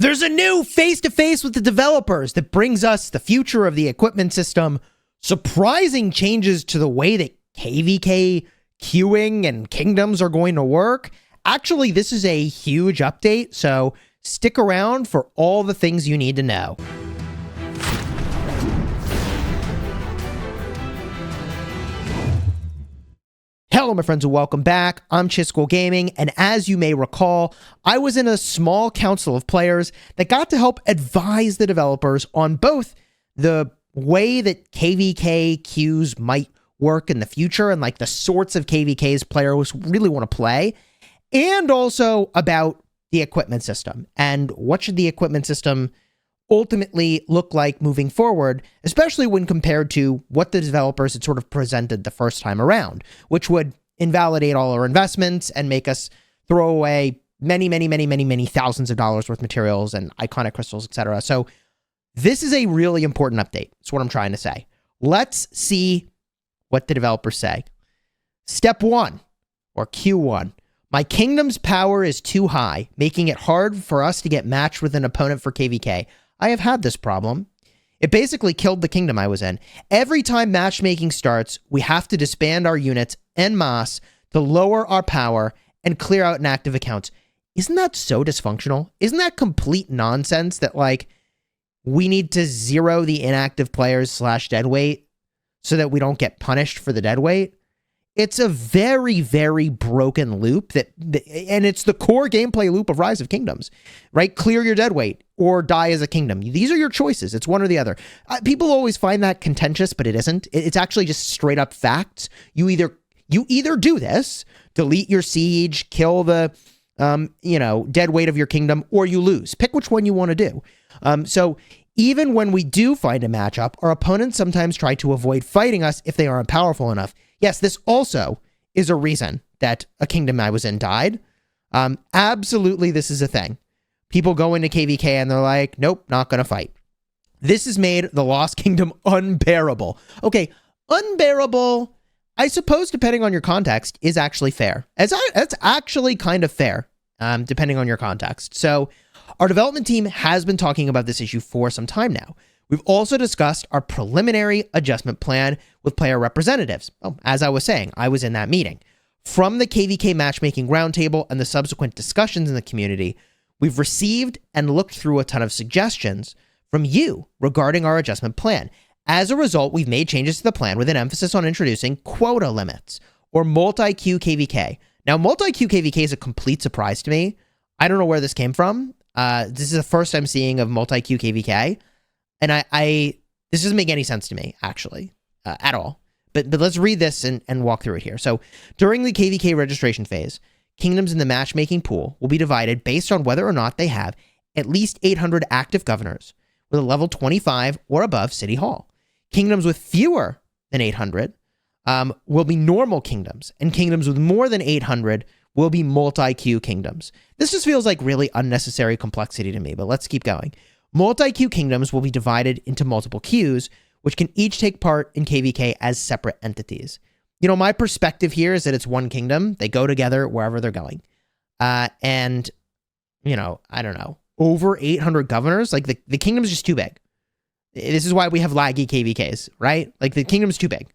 There's a new face-to-face with the developers that brings us the future of the equipment system, surprising changes to the way that KvK queuing and kingdoms are going to work. Actually, this is a huge update, so stick around for all the things you need to know. Hello, my friends, and welcome back. I'm Chisgule Gaming, and as you may recall, I was in a small council of players that got to help advise the developers on both the way that KvK queues might work in the future and like the sorts of KvKs players really want to play, and also about the equipment system and what should the equipment system ultimately look like moving forward, especially when compared to what the developers had sort of presented the first time around, which would invalidate all our investments and make us throw away many thousands of dollars worth of materials and iconic crystals, etc. So this is a really important update. That's what I'm trying to say. Let's see what the developers say. Step 1, or Q1. My kingdom's power is too high, making it hard for us to get matched with an opponent for KvK. I have had this problem. It basically killed the kingdom I was in. Every time matchmaking starts, we have to disband our units en masse to lower our power and clear out inactive accounts. Isn't that so dysfunctional? Isn't that complete nonsense that, like, we need to zero the inactive players / deadweight so that we don't get punished for the deadweight? It's a very, very broken loop and it's the core gameplay loop of Rise of Kingdoms, right? Clear your deadweight or die as a kingdom. These are your choices. It's one or the other. People always find that contentious, but it isn't. It's actually just straight up facts. You either do this, delete your siege, kill the, deadweight of your kingdom, or you lose. Pick which one you want to do. So even when we do find a matchup, our opponents sometimes try to avoid fighting us if they aren't powerful enough. Yes, this also is a reason that a kingdom I was in died. Absolutely, this is a thing. People go into KvK and they're like, nope, not going to fight. This has made the Lost Kingdom unbearable. Okay, unbearable, I suppose, depending on your context, is actually fair. It's actually kind of fair, depending on your context. So our development team has been talking about this issue for some time now. We've also discussed our preliminary adjustment plan with player representatives. Oh, as I was saying, I was in that meeting. From the KvK matchmaking roundtable and the subsequent discussions in the community, we've received and looked through a ton of suggestions from you regarding our adjustment plan. As a result, we've made changes to the plan with an emphasis on introducing quota limits, or multi-queue KvK. Now, multi-queue KvK is a complete surprise to me. I don't know where this came from. This is the first I'm seeing of multi-queue KvK. And this doesn't make any sense to me, actually, at all. But let's read this and walk through it here. So during the KvK registration phase, kingdoms in the matchmaking pool will be divided based on whether or not they have at least 800 active governors with a level 25 or above city hall. Kingdoms with fewer than 800 will be normal kingdoms, and kingdoms with more than 800 will be multi-queue kingdoms. This just feels like really unnecessary complexity to me, but let's keep going. Multi-queue kingdoms will be divided into multiple queues, which can each take part in KvK as separate entities. You know, my perspective here is that it's one kingdom. They go together wherever they're going. And, I don't know, over 800 governors, like the kingdom's just too big. This is why we have laggy KvKs, right? Like the kingdom's too big.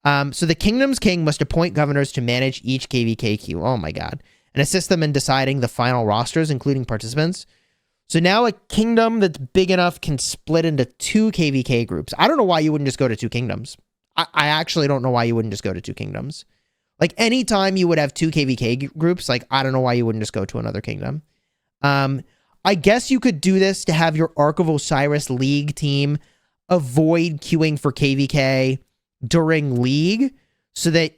So the kingdom's king must appoint governors to manage each KvK queue. Oh my God. And assist them in deciding the final rosters, including participants. So now a kingdom that's big enough can split into 2 KvK groups. I don't know why you wouldn't just go to 2 kingdoms. I actually don't know why you wouldn't just go to 2 kingdoms. Like anytime you would have 2 KvK groups, like I don't know why you wouldn't just go to another kingdom. I guess you could do this to have your Ark of Osiris League team avoid queuing for KvK during League so that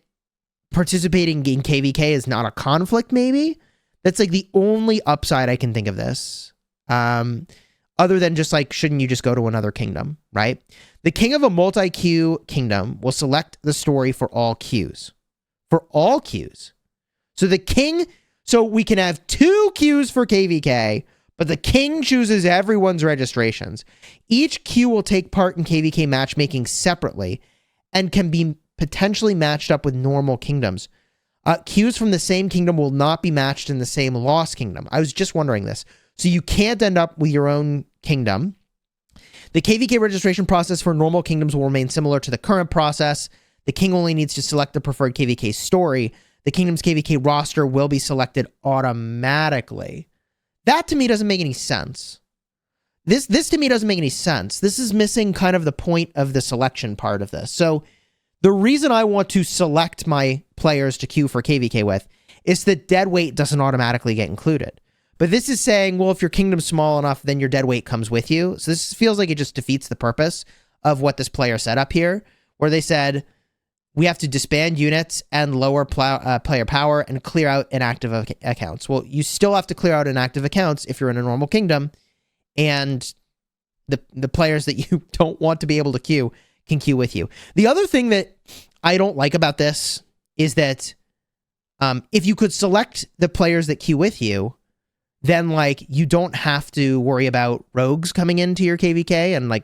participating in KvK is not a conflict, maybe? That's like the only upside I can think of this. Other than just like, shouldn't you just go to another kingdom, right? The king of a multi-queue kingdom will select the story for all queues. For all queues. So we can have 2 queues for KvK, but the king chooses everyone's registrations. Each queue will take part in KvK matchmaking separately and can be potentially matched up with normal kingdoms. Queues from the same kingdom will not be matched in the same Lost Kingdom. I was just wondering this. So you can't end up with your own kingdom. The KvK registration process for normal kingdoms will remain similar to the current process. The king only needs to select the preferred KvK story. The kingdom's KvK roster will be selected automatically. That to me doesn't make any sense. This to me doesn't make any sense. This is missing kind of the point of the selection part of this. So the reason I want to select my players to queue for KvK with is that dead weight doesn't automatically get included. But this is saying, well, if your kingdom's small enough, then your dead weight comes with you. So this feels like it just defeats the purpose of what this player set up here, where they said, we have to disband units and lower player power and clear out inactive accounts. Well, you still have to clear out inactive accounts if you're in a normal kingdom, and the players that you don't want to be able to queue can queue with you. The other thing that I don't like about this is that if you could select the players that queue with you, then like you don't have to worry about rogues coming into your KvK and like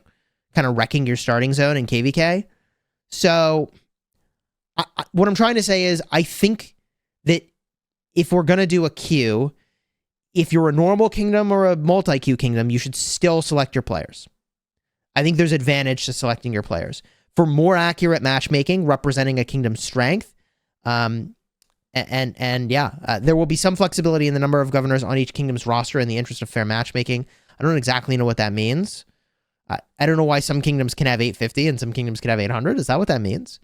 kind of wrecking your starting zone in KvK. So what I'm trying to say is I think that if we're going to do a queue, if you're a normal kingdom or a multi-queue kingdom, you should still select your players. I think there's advantage to selecting your players for more accurate matchmaking, representing a kingdom's strength. There will be some flexibility in the number of governors on each kingdom's roster in the interest of fair matchmaking. I don't exactly know what that means. I don't know why some kingdoms can have 850 and some kingdoms can have 800. Is that what that means?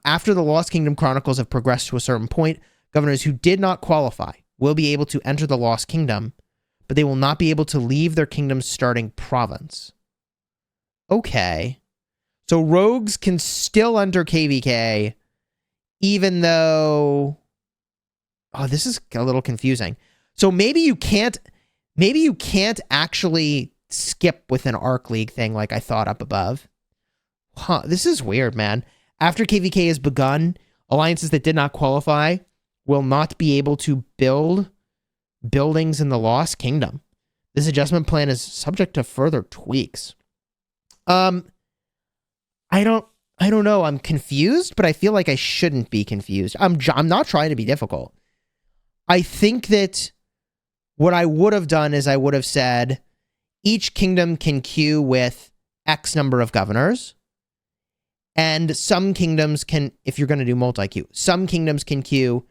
After the Lost Kingdom Chronicles have progressed to a certain point, governors who did not qualify will be able to enter the Lost Kingdom, but they will not be able to leave their kingdom's starting province. Okay. So rogues can still enter KvK, even though... Oh, this is a little confusing. So maybe you can't actually skip with an Arc League thing like I thought up above. Huh, this is weird, man. After KvK has begun, alliances that did not qualify will not be able to build buildings in the Lost Kingdom. This adjustment plan is subject to further tweaks. I don't know. I'm confused, but I feel like I shouldn't be confused. I'm not trying to be difficult. I think that what I would have done is I would have said each kingdom can queue with X number of governors. And some kingdoms can, if you're going to do multi-queue, some kingdoms can queue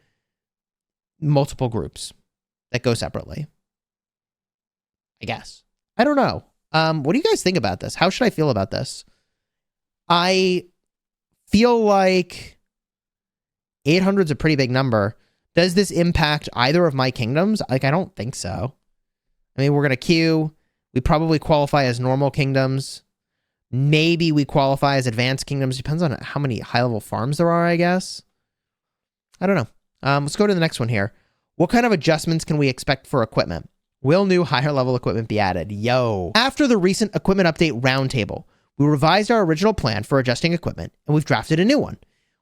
multiple groups that go separately. I guess. I don't know. What do you guys think about this? How should I feel about this? I feel like 800 is a pretty big number. Does this impact either of my kingdoms? Like, I don't think so. I mean, we're going to queue. We probably qualify as normal kingdoms. Maybe we qualify as advanced kingdoms. Depends on how many high-level farms there are, I guess. I don't know. Let's go to the next one here. What kind of adjustments can we expect for equipment? Will new higher-level equipment be added? Yo. After the recent equipment update roundtable, we revised our original plan for adjusting equipment, and we've drafted a new one.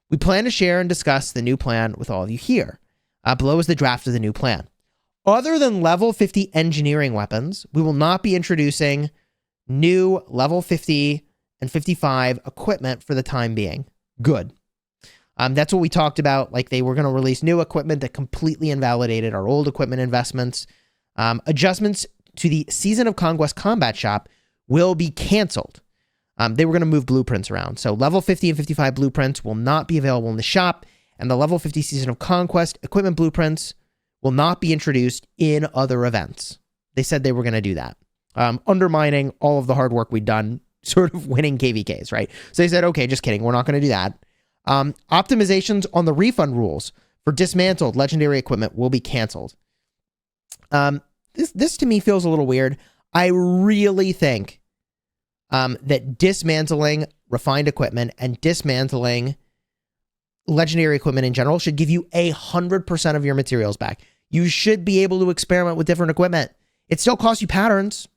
We plan to share and discuss the new plan with all of you here. Below is the draft of the new plan. Other than level 50 engineering weapons, we will not be introducing new level 50 and 55 equipment for the time being. Good. That's what we talked about. Like, they were going to release new equipment that completely invalidated our old equipment investments. Adjustments to the Season of Conquest combat shop will be canceled. They were going to move blueprints around. So level 50 and 55 blueprints will not be available in the shop, and the level 50 Season of Conquest equipment blueprints will not be introduced in other events. They said they were going to do that. Undermining all of the hard work we'd done, sort of winning KvKs, right? So they said, okay, just kidding. We're not going to do that. Optimizations on the refund rules for dismantled legendary equipment will be canceled. This to me feels a little weird. I really think that dismantling refined equipment and dismantling legendary equipment in general should give you 100% of your materials back. You should be able to experiment with different equipment. It still costs you patterns.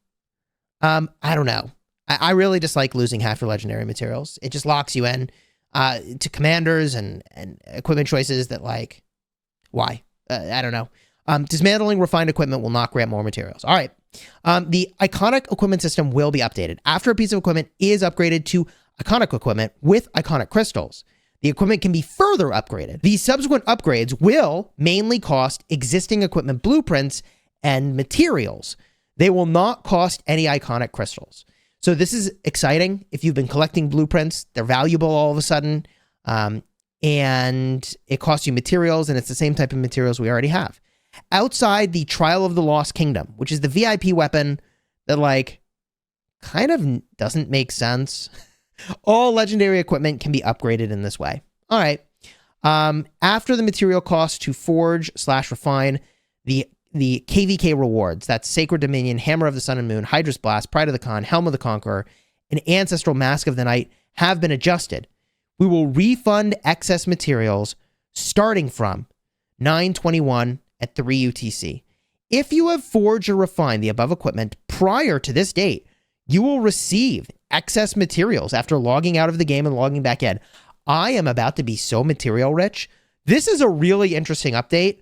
I don't know. I really dislike losing half your legendary materials. It just locks you in to commanders and equipment choices that, like, why? I don't know. Dismantling refined equipment will not grant more materials. All right. The iconic equipment system will be updated. After a piece of equipment is upgraded to iconic equipment with iconic crystals, the equipment can be further upgraded. The subsequent upgrades will mainly cost existing equipment blueprints and materials. They will not cost any iconic crystals. So this is exciting. If you've been collecting blueprints, they're valuable all of a sudden. And it costs you materials, and it's the same type of materials we already have. Outside the Trial of the Lost Kingdom, which is the VIP weapon that, like, kind of doesn't make sense. All legendary equipment can be upgraded in this way. All right. After the material cost to forge/refine, the KvK rewards, that's Sacred Dominion, Hammer of the Sun and Moon, Hydra's Blast, Pride of the Khan, Helm of the Conqueror, and Ancestral Mask of the Night, have been adjusted. We will refund excess materials starting from 9/21 at 3 UTC. If you have forged or refined the above equipment prior to this date, you will receive excess materials after logging out of the game and logging back in. I am about to be so material rich. This is a really interesting update.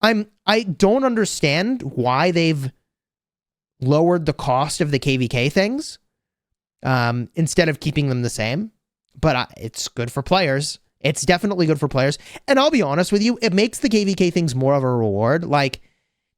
I don't understand why they've lowered the cost of the KvK things instead of keeping them the same. But it's good for players. It's definitely good for players. And I'll be honest with you, it makes the KvK things more of a reward. Like,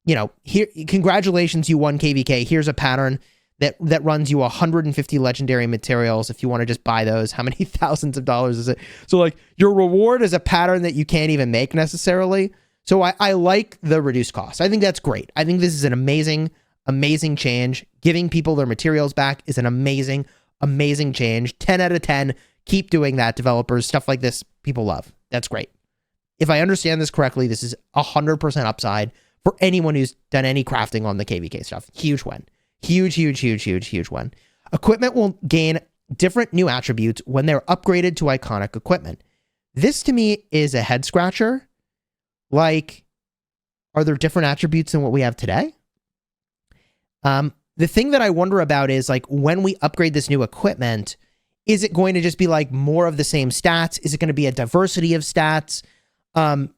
you know, here, congratulations, you won KvK. Here's a pattern that runs you 150 legendary materials if you want to just buy those. How many thousands of dollars is it? So, like, your reward is a pattern that you can't even make necessarily. So I like the reduced cost. I think that's great. I think this is an amazing, amazing change. Giving people their materials back is an amazing, amazing change. 10 out of 10. Keep doing that, developers. Stuff like this, people love. That's great. If I understand this correctly, this is 100% upside for anyone who's done any crafting on the KvK stuff. Huge win. Huge, huge, huge, huge, huge win. Equipment will gain different new attributes when they're upgraded to iconic equipment. This, to me, is a head scratcher. Like, are there different attributes than what we have today? The thing that I wonder about is, like, when we upgrade this new equipment, is it going to just be like more of the same stats? Is it going to be a diversity of stats?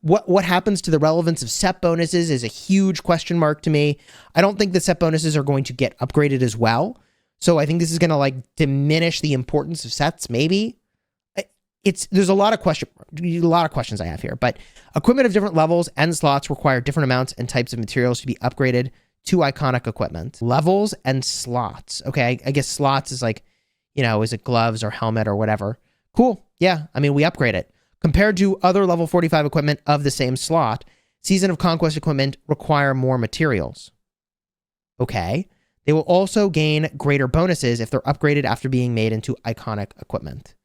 What happens to the relevance of set bonuses is a huge question mark to me. I don't think the set bonuses are going to get upgraded as well. So I think this is going to, like, diminish the importance of sets, maybe. There's a lot of questions I have here, but equipment of different levels and slots require different amounts and types of materials to be upgraded to iconic equipment. Levels and slots. Okay, I guess slots is like, you know, is it gloves or helmet or whatever? Cool. Yeah, I mean, we upgrade it. Compared to other level 45 equipment of the same slot, Season of Conquest equipment require more materials. Okay. They will also gain greater bonuses if they're upgraded after being made into iconic equipment.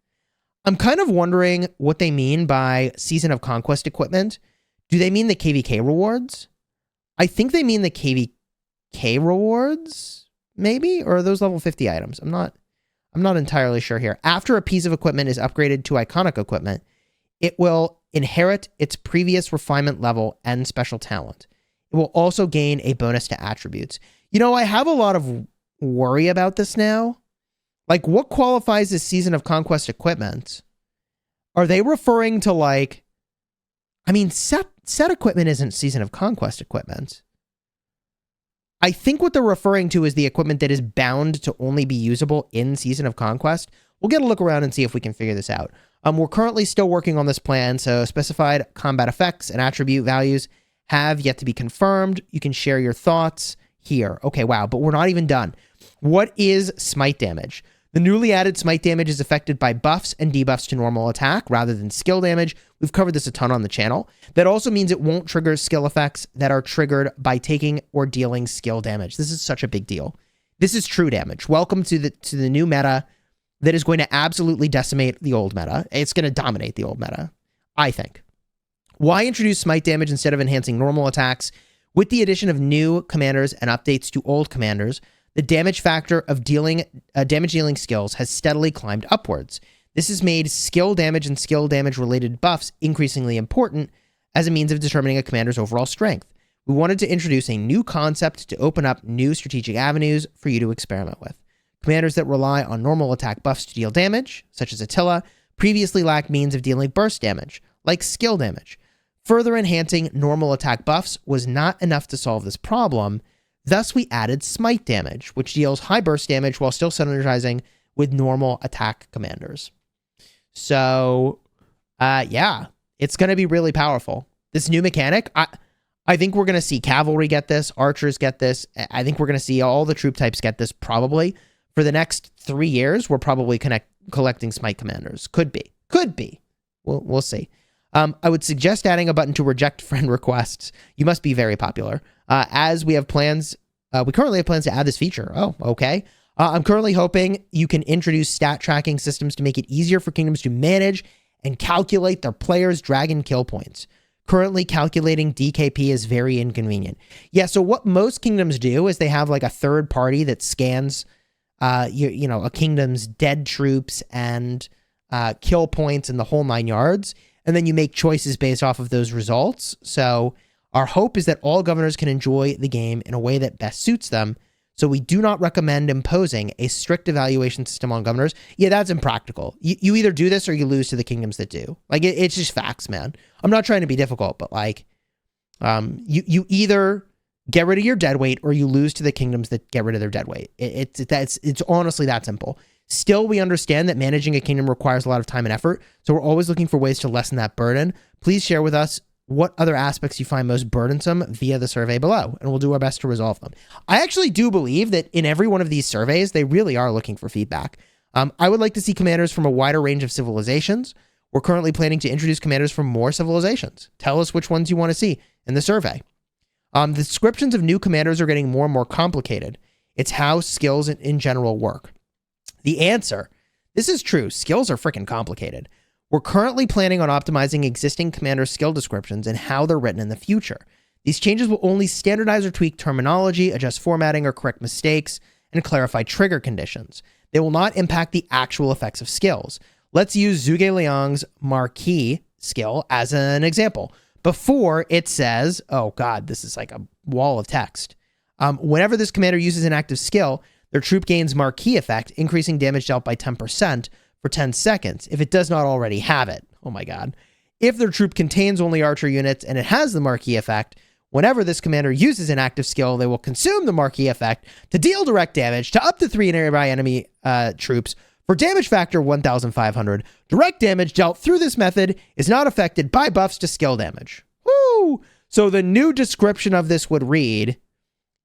I'm kind of wondering what they mean by Season of Conquest equipment. Do they mean the KvK rewards? I think they mean the KvK rewards, maybe? Or are those level 50 items? I'm not entirely sure here. After a piece of equipment is upgraded to iconic equipment, it will inherit its previous refinement level and special talent. It will also gain a bonus to attributes. You know, I have a lot of worry about this now. Like, what qualifies as Season of Conquest equipment? Are they referring to, like, I mean, set equipment isn't Season of Conquest equipment. I think what they're referring to is the equipment that is bound to only be usable in Season of Conquest. We'll get a look around and see if we can figure this out. We're currently still working on this plan, so specified combat effects and attribute values have yet to be confirmed. You can share your thoughts here. Okay, wow, but we're not even done. What is Smite damage? The newly added Smite damage is affected by buffs and debuffs to normal attack rather than skill damage. We've covered this a ton on the channel. That also means it won't trigger skill effects that are triggered by taking or dealing skill damage. This is such a big deal. This is true damage. Welcome to the new meta that is going to absolutely decimate the old meta. It's going to dominate the old meta, I think. Why introduce Smite damage instead of enhancing normal attacks? With the addition of new commanders and updates to old commanders, the damage factor of damage dealing skills has steadily climbed upwards. This has made skill damage and skill damage related buffs increasingly important as a means of determining a commander's overall strength. We wanted to introduce a new concept to open up new strategic avenues for you to experiment with. Commanders that rely on normal attack buffs to deal damage, such as Attila, previously lacked means of dealing burst damage, like skill damage. Further enhancing normal attack buffs was not enough to solve this problem. Thus, we added Smite damage, which deals high burst damage while still synergizing with normal attack commanders. So, yeah, it's going to be really powerful. This new mechanic, I I think we're going to see cavalry get this, archers get this. I think we're going to see all the troop types get this probably. For the next 3 years, we're probably collecting Smite commanders. Could be. Could be. We'll see. I would suggest adding a button to reject friend requests. You must be very popular. As we have plans, we currently have plans to add this feature. Oh, okay. I'm currently hoping you can introduce stat tracking systems to make it easier for kingdoms to manage and calculate their players' dragon kill points. Currently, calculating DKP is very inconvenient. Yeah, so what most kingdoms do is they have like a third party that scans you know, a kingdom's dead troops and kill points and the whole 9 yards, and then you make choices based off of those results. So our hope is that all governors can enjoy the game in a way that best suits them. So we do not recommend imposing a strict evaluation system on governors. Yeah, that's impractical. You either do this or you lose to the kingdoms that do. Like, it's just facts, man. I'm not trying to be difficult, but like, you either get rid of your dead weight or you lose to the kingdoms that get rid of their dead weight. It's honestly that simple. Still, we understand that managing a kingdom requires a lot of time and effort, so we're always looking for ways to lessen that burden. Please share with us what other aspects you find most burdensome via the survey below, and we'll do our best to resolve them. I actually do believe that in every one of these surveys, they really are looking for feedback. I would like to see commanders from a wider range of civilizations. We're currently planning to introduce commanders from more civilizations. Tell us which ones you want to see in the survey. The descriptions of new commanders are getting more and more complicated. It's how skills in general work. The answer, this is true. Skills are freaking complicated. We're currently planning on optimizing existing commander skill descriptions and how they're written in the future. These changes will only standardize or tweak terminology, adjust formatting or correct mistakes, and clarify trigger conditions. They will not impact the actual effects of skills. Let's use Zhuge Liang's Marquis skill as an example. Before, it says, oh god, this is like a wall of text. Whenever this commander uses an active skill, their troop gains Marquis effect, increasing damage dealt by 10% for 10 seconds, if it does not already have it. Oh my god. If their troop contains only archer units and it has the Marquis effect, whenever this commander uses an active skill, they will consume the Marquis effect to deal direct damage to up to 3 nearby enemy troops for damage factor 1,500. Direct damage dealt through this method is not affected by buffs to skill damage. Woo! So the new description of this would read,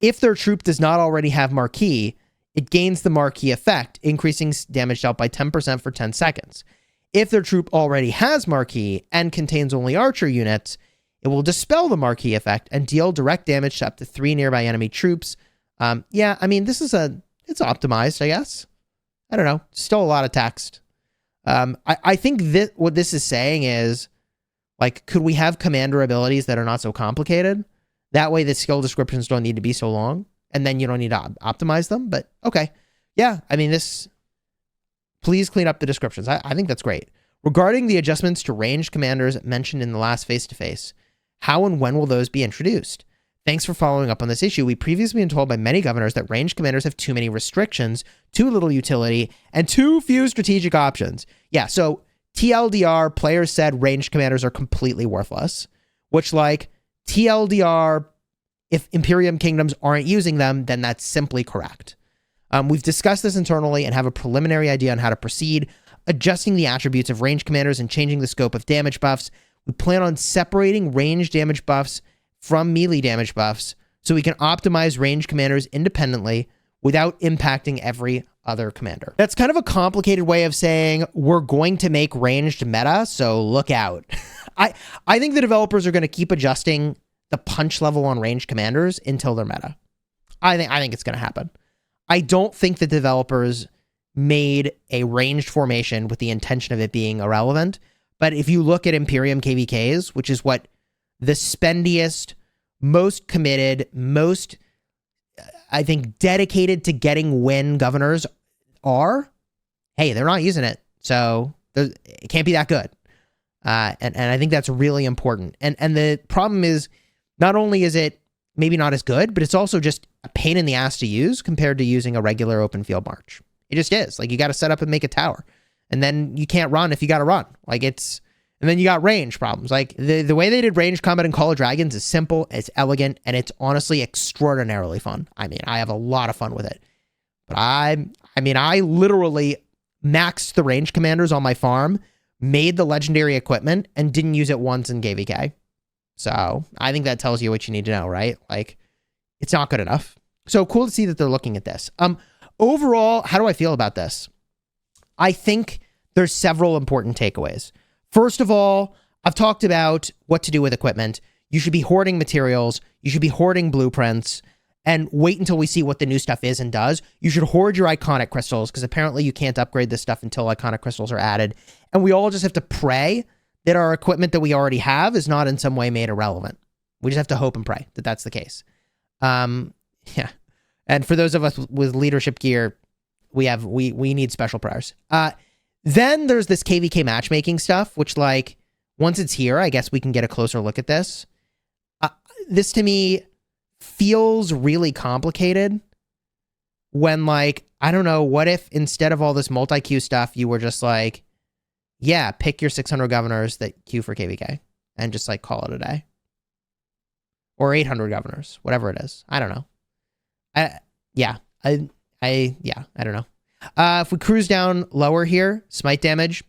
if their troop does not already have Marquis, it gains the Marquis effect, increasing damage dealt by 10% for 10 seconds. If their troop already has Marquis and contains only archer units, it will dispel the Marquis effect and deal direct damage to up to 3 nearby enemy troops. Yeah, I mean, it's optimized, I guess. I don't know. Still a lot of text. I think that what this is saying is, like, could we have commander abilities that are not so complicated? That way the skill descriptions don't need to be so long, and then you don't need to optimize them. But okay. Yeah, I mean, please clean up the descriptions. I think that's great. Regarding the adjustments to ranged commanders mentioned in the last face-to-face, how and when will those be introduced? Thanks for following up on this issue. We previously been told by many governors that ranged commanders have too many restrictions, too little utility, and too few strategic options. Yeah, so TLDR, players said ranged commanders are completely worthless, which, like, TLDR, if Imperium kingdoms aren't using them, then that's simply correct. We've discussed this internally and have a preliminary idea on how to proceed, adjusting the attributes of ranged commanders and changing the scope of damage buffs. We plan on separating ranged damage buffs from melee damage buffs so we can optimize ranged commanders independently without impacting every other commander. That's kind of a complicated way of saying we're going to make ranged meta, so look out. I think the developers are going to keep adjusting the punch level on ranged commanders until they're meta. I think it's going to happen. I don't think the developers made a ranged formation with the intention of it being irrelevant. But if you look at Imperium KvKs, which is what the spendiest, most committed, most, I think, dedicated to getting win governors are, hey, they're not using it. So it can't be that good. And I think that's really important. And the problem is, not only is it maybe not as good, but it's also just a pain in the ass to use compared to using a regular open field march. It just is. Like, you got to set up and make a tower. And then you can't run if you got to run. Like, and then you got range problems. Like, the way they did range combat in Call of Dragons is simple, it's elegant, and it's honestly extraordinarily fun. I mean, I have a lot of fun with it. But I literally maxed the range commanders on my farm, made the legendary equipment, and didn't use it once in KvK. So I think that tells you what you need to know, right? Like, it's not good enough. So cool to see that they're looking at this. Overall, how do I feel about this? I think there's several important takeaways. First of all, I've talked about what to do with equipment. You should be hoarding materials. You should be hoarding blueprints and wait until we see what the new stuff is and does. You should hoard your iconic crystals because apparently you can't upgrade this stuff until iconic crystals are added. And we all just have to pray that our equipment that we already have is not in some way made irrelevant. We just have to hope and pray that that's the case. Yeah. And for those of us with leadership gear, we need special prayers. Then there's this KvK matchmaking stuff, which like once it's here, I guess we can get a closer look at this. This to me feels really complicated when like, I don't know, what if instead of all this multi-queue stuff, you were just like, yeah, pick your 600 governors that queue for KvK and just like call it a day. Or 800 governors, whatever it is. I don't know. I don't know. If we cruise down lower here, smite damage,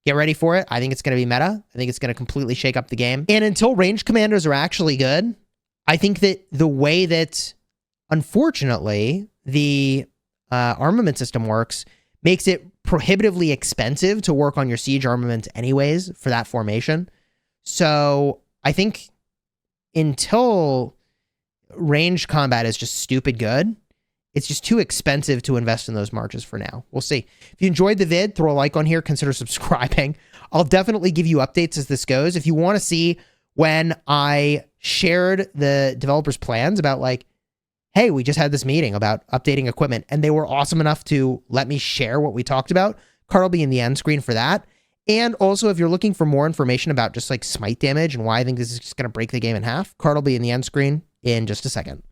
get ready for it. I think it's going to be meta. I think it's going to completely shake up the game. And until ranged commanders are actually good, I think that the way that, unfortunately, the armament system works makes it prohibitively expensive to work on your siege armaments anyways for that formation. So I think until ranged combat is just stupid good, it's just too expensive to invest in those marches for now. We'll see. If you enjoyed the vid, throw a like on here, consider subscribing. I'll definitely give you updates as this goes. If you want to see when I shared the developers' plans about like, hey, we just had this meeting about updating equipment, and they were awesome enough to let me share what we talked about, card will be in the end screen for that. And also, if you're looking for more information about just like smite damage and why I think this is just going to break the game in half, card will be in the end screen in just a second.